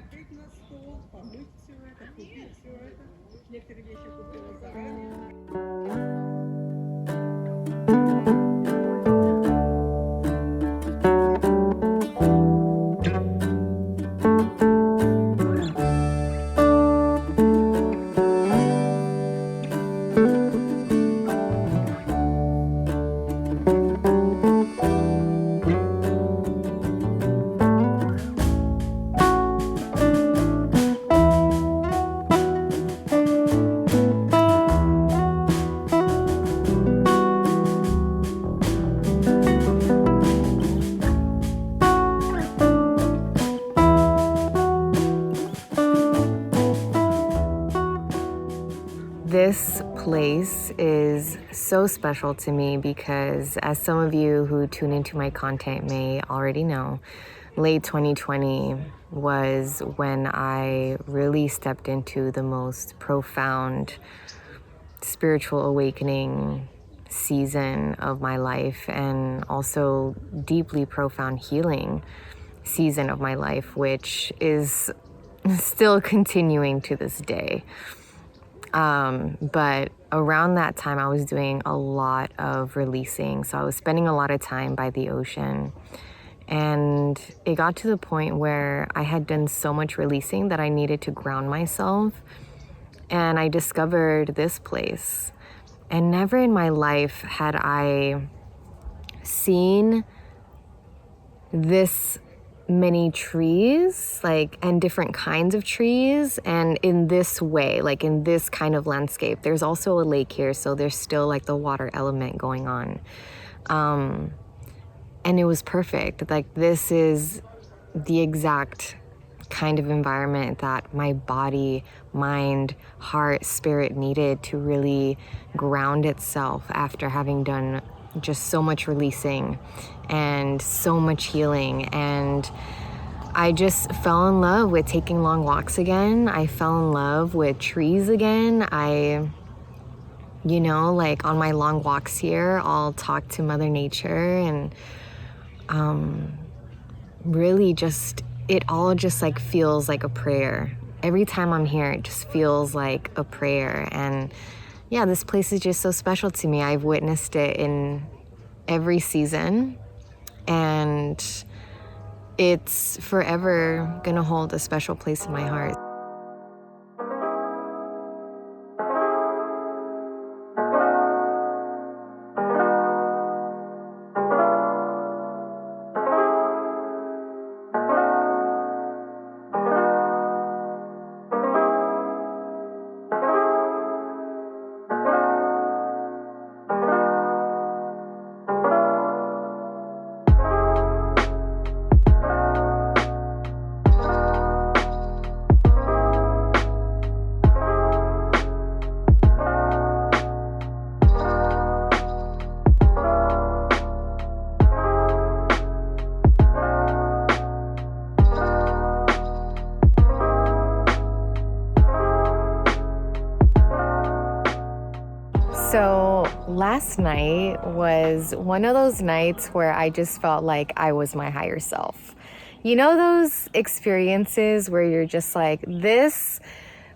накрыть на стол, помыть все это, купить все это. Некоторые вещи купила заранее. This place is so special to me because, as some of you who tune into my content may already know, late 2020 was when I really stepped into the most profound spiritual awakening season of my life, and also deeply profound healing season of my life, which is still continuing to this day. But around that time, I was doing a lot of releasing. So I was spending a lot of time by the ocean. And it got to the point where I had done so much releasing that I needed to ground myself. And I discovered this place. And never in my life had I seen this many trees, and different kinds of trees, and in this way, in this kind of landscape. There's also a lake here, so there's still the water element going on, and it was perfect. This is the exact kind of environment that my body, mind, heart, spirit needed to really ground itself after having done just so much releasing and so much healing. And I just fell in love with taking long walks again. I fell in love with trees again. On my long walks here, I'll talk to Mother Nature, and really just, it all just feels like a prayer. Every time I'm here, it just feels like a prayer. And yeah, this place is just so special to me. I've witnessed it in every season, and it's forever gonna hold a special place in my heart. So last night was one of those nights where I just felt like I was my higher self. You know, those experiences where you're just like,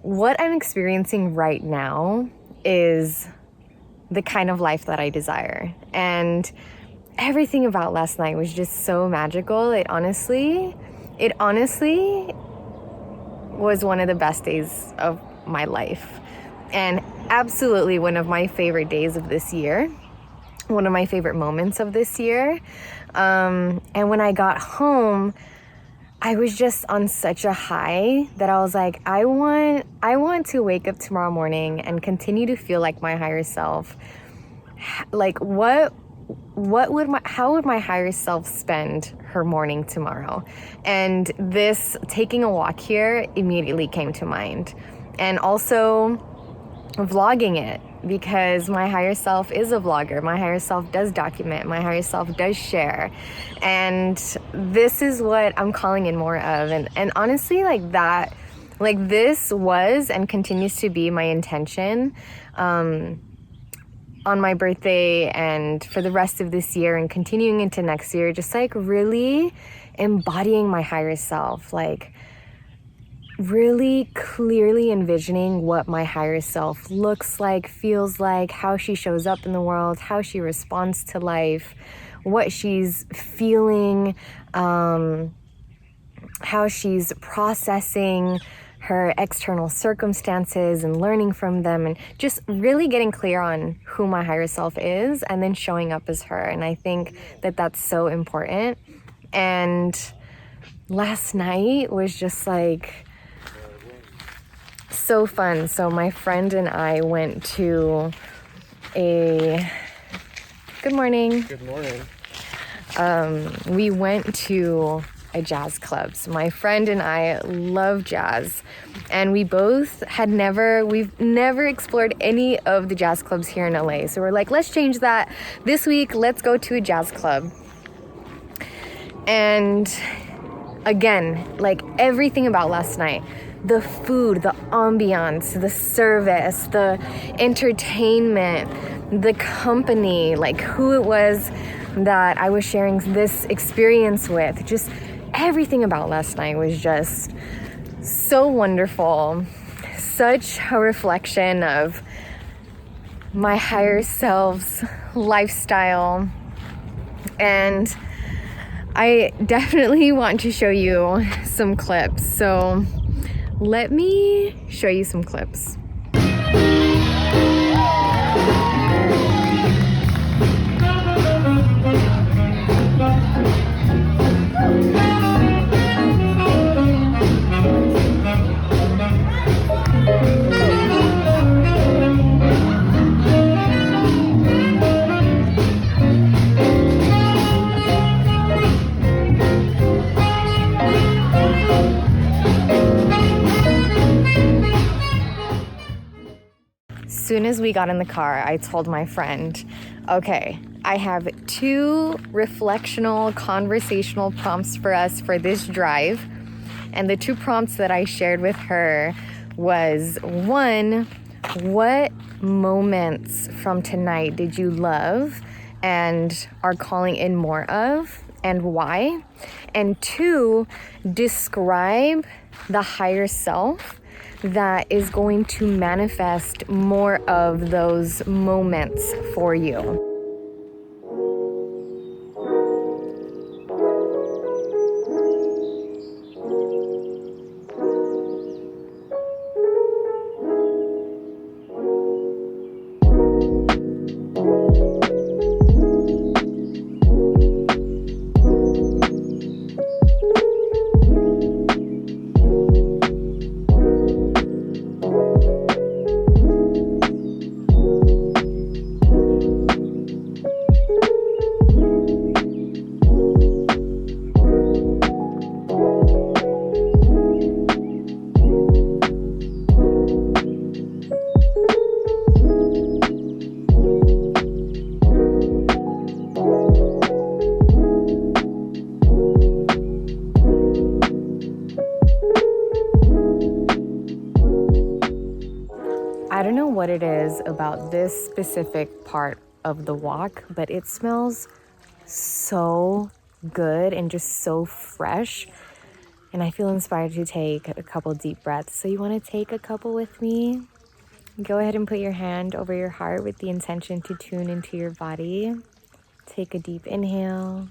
what I'm experiencing right now is the kind of life that I desire. And everything about last night was just so magical. It honestly was one of the best days of my life. And absolutely one of my favorite days of this year, one of my favorite moments of this year. And when I got home, I was just on such a high that I was like, I want to wake up tomorrow morning and continue to feel like my higher self. Like how would my higher self spend her morning tomorrow? And this taking a walk here immediately came to mind. And also vlogging it, because my higher self is a vlogger. My higher self does document. My higher self does share. And this is what I'm calling in more of. And honestly, this was and continues to be my intention on my birthday and for the rest of this year and continuing into next year, just really embodying my higher self. really clearly envisioning what my higher self looks like, feels like, how she shows up in the world, how she responds to life, what she's feeling, how she's processing her external circumstances and learning from them, and just really getting clear on who my higher self is and then showing up as her. And I think that that's so important. And last night was just like so fun. So my friend and I went to a... Good morning. Good morning. We went to a jazz club. So my friend and I love jazz, and we've never explored any of the jazz clubs here in LA. So we're like, let's change that this week. Let's go to a jazz club. And again, like everything about last night, the food, the ambiance, the service, the entertainment, the company, like who it was that I was sharing this experience with, just everything about last night was just so wonderful. Such a reflection of my higher self's lifestyle. And I definitely want to show you some clips. So let me show you some clips. As soon as we got in the car, I told my friend, okay, I have 2 reflectional, conversational prompts for us for this drive. And the 2 prompts that I shared with her was, 1, what moments from tonight did you love and are calling in more of, and why? And 2, describe the higher self that is going to manifest more of those moments for you. I don't know what it is about this specific part of the walk, but it smells so good and just so fresh. And I feel inspired to take a couple deep breaths. So you want to take a couple with me? Go ahead and put your hand over your heart with the intention to tune into your body. Take a deep inhale.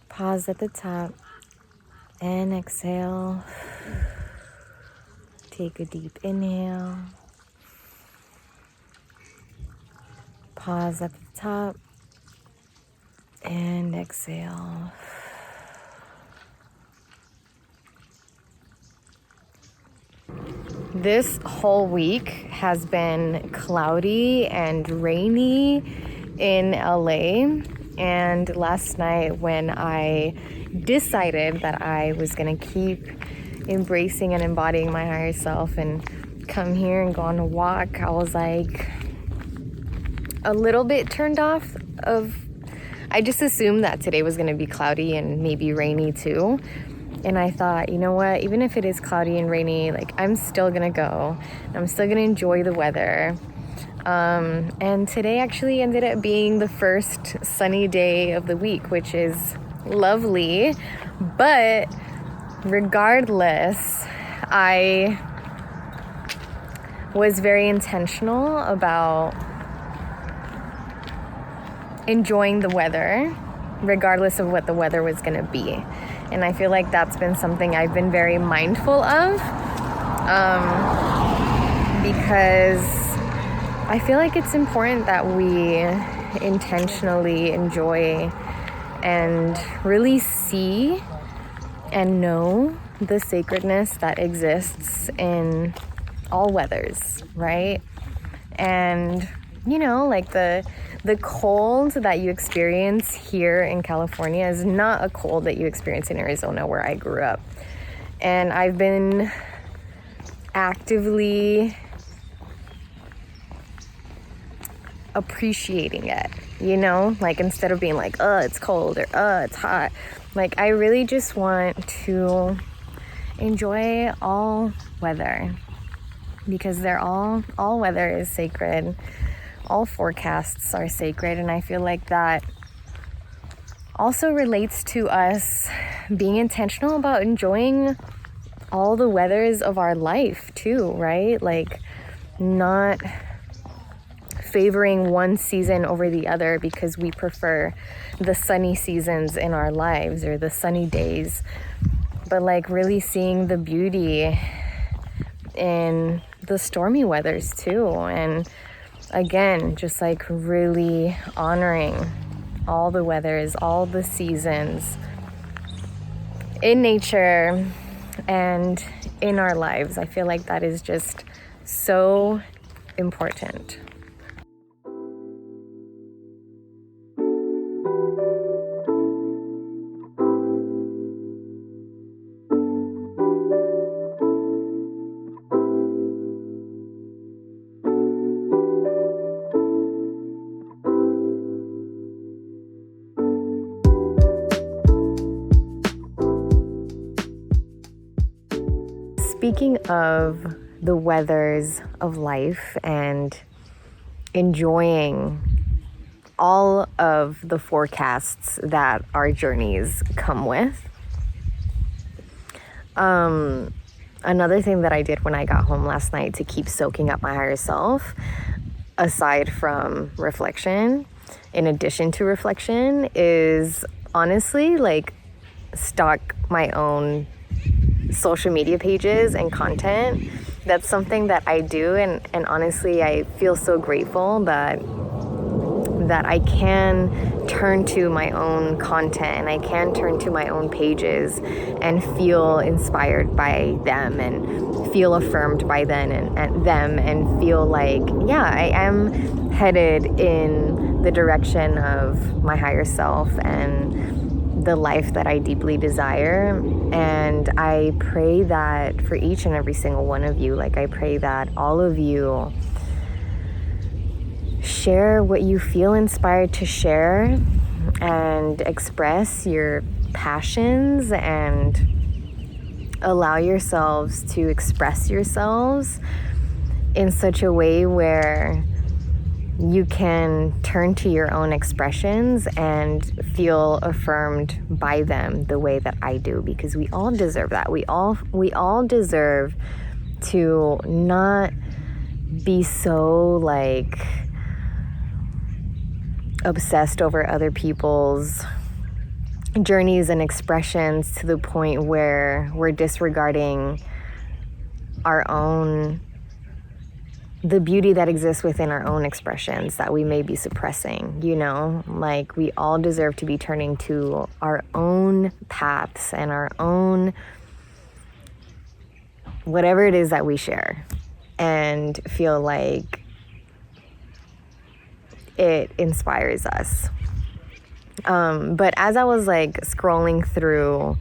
Pause at the top and exhale. Take a deep inhale. Pause at the top and exhale. This whole week has been cloudy and rainy in LA. And last night when I decided that I was gonna keep embracing and embodying my higher self and come here and go on a walk, I was like a little bit turned off of, I just assumed that today was gonna be cloudy and maybe rainy too. And I thought, you know what, even if it is cloudy and rainy, like I'm still gonna go. I'm still gonna enjoy the weather. And today actually ended up being the first sunny day of the week, which is lovely. But regardless, I was very intentional about enjoying the weather, regardless of what the weather was going to be. And I feel like that's been something I've been very mindful of, because I feel like it's important that we intentionally enjoy and really see and know the sacredness that exists in all weathers, right? And you know, like the cold that you experience here in California is not a cold that you experience in Arizona, where I grew up. And I've been actively appreciating it, you know, like instead of being like, it's cold, or it's hot, like I really just want to enjoy all weather, because they're all weather is sacred. All forecasts are sacred, and I feel like that also relates to us being intentional about enjoying all the weathers of our life too, right? Like not favoring one season over the other because we prefer the sunny seasons in our lives or the sunny days, but like really seeing the beauty in the stormy weathers too. And again, just like really honoring all the weathers, all the seasons in nature and in our lives. I feel like that is just so important. Speaking of the weathers of life and enjoying all of the forecasts that our journeys come with, another thing that I did when I got home last night to keep soaking up my higher self, aside from reflection, in addition to reflection, is honestly like stalk my own social media pages and content. That's something that I do, and honestly I feel so grateful that I can turn to my own content and I can turn to my own pages and feel inspired by them and feel affirmed by them and feel like, yeah, I am headed in the direction of my higher self and the life that I deeply desire. And I pray that for each and every single one of you, like I pray that all of you share what you feel inspired to share and express your passions and allow yourselves to express yourselves in such a way where you can turn to your own expressions and feel affirmed by them the way that I do, because we all deserve that. We all deserve to not be so like obsessed over other people's journeys and expressions to the point where we're disregarding the beauty that exists within our own expressions that we may be suppressing, you know? Like, we all deserve to be turning to our own paths and our own whatever it is that we share and feel like it inspires us. But as I was like scrolling through,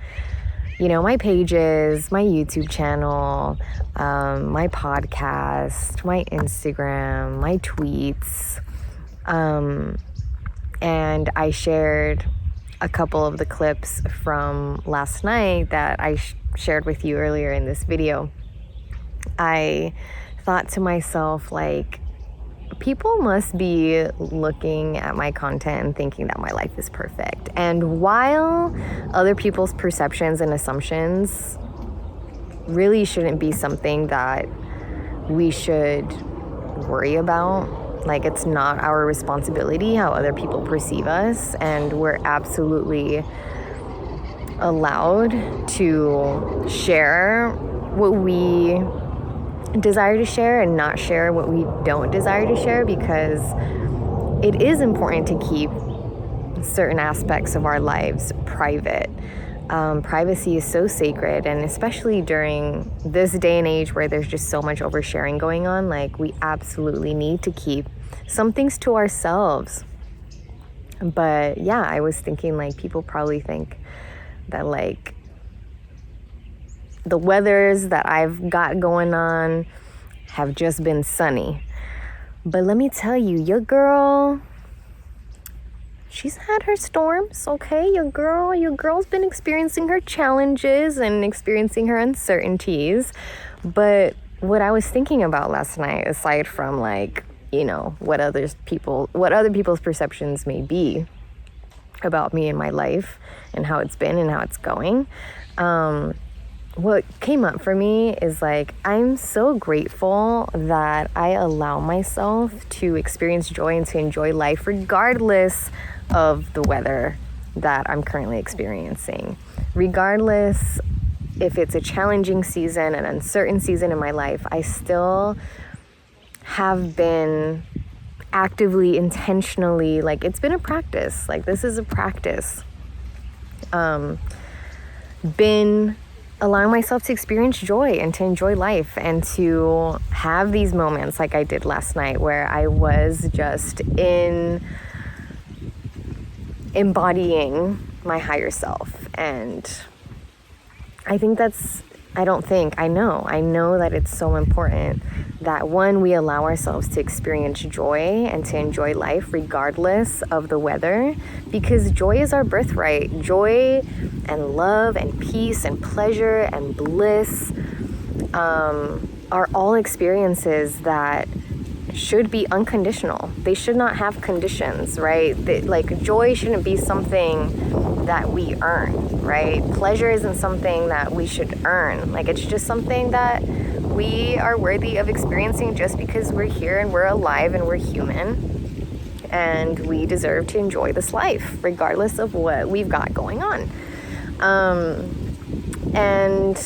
you know, my pages, my YouTube channel, my podcast, my Instagram, my tweets, and I shared a couple of the clips from last night that I shared with you earlier in this video. I thought to myself, like, people must be looking at my content and thinking that my life is perfect. And while other people's perceptions and assumptions really shouldn't be something that we should worry about, like, it's not our responsibility how other people perceive us, and we're absolutely allowed to share what we desire to share and not share what we don't desire to share, because it is important to keep certain aspects of our lives private. Privacy is so sacred, and especially during this day and age where there's just so much oversharing going on, like, we absolutely need to keep some things to ourselves. But yeah, I was thinking, like, people probably think that, like, the weathers that I've got going on have just been sunny. But let me tell you, your girl, she's had her storms, okay? Your girl's been experiencing her challenges and experiencing her uncertainties. But what I was thinking about last night, aside from, like, you know, what other people's perceptions may be about me and my life and how it's been and how it's going, what came up for me is, like, I'm so grateful that I allow myself to experience joy and to enjoy life regardless of the weather that I'm currently experiencing. Regardless if it's a challenging season, an uncertain season in my life, I still have been actively, intentionally, like, it's been a practice. Like, this is a practice. Been allowing myself to experience joy and to enjoy life and to have these moments like I did last night where I was just embodying my higher self. And I know that it's so important that, one, we allow ourselves to experience joy and to enjoy life regardless of the weather, because joy is our birthright. Joy and love and peace and pleasure and bliss are all experiences that should be unconditional. They should not have conditions, right? Like, joy shouldn't be something that we earn, right? Pleasure isn't something that we should earn. Like, it's just something that we are worthy of experiencing just because we're here and we're alive and we're human, and we deserve to enjoy this life regardless of what we've got going on. And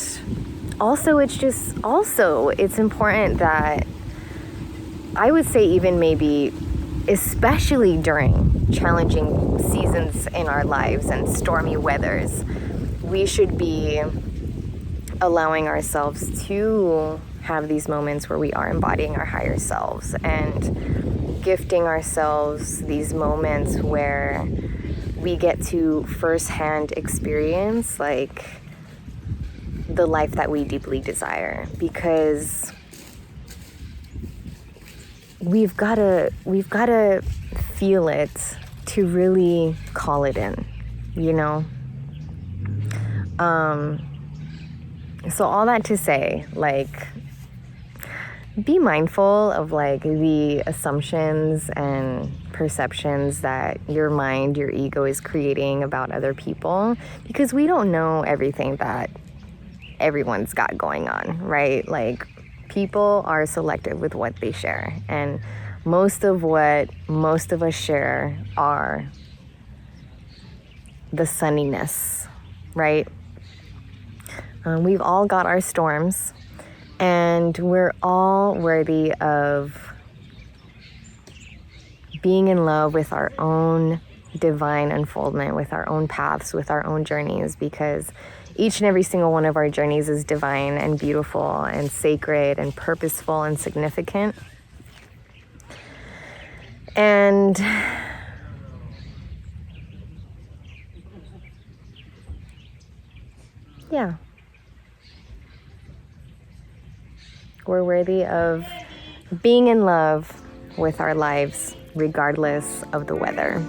also, it's important that, I would say, even maybe especially during challenging seasons in our lives and stormy weathers, we should be allowing ourselves to have these moments where we are embodying our higher selves and gifting ourselves these moments where we get to firsthand experience, like, the life that we deeply desire, because we've got to feel it to really call it in, you know? So all that to say, like, be mindful of, like, the assumptions and perceptions that your mind, your ego is creating about other people, because we don't know everything that everyone's got going on, right? Like, people are selective with what they share, and most of what most of us share are the sunniness, right? We've all got our storms, and we're all worthy of being in love with our own divine unfoldment, with our own paths, with our own journeys, because each and every single one of our journeys is divine and beautiful and sacred and purposeful and significant. And yeah, we're worthy of being in love with our lives regardless of the weather.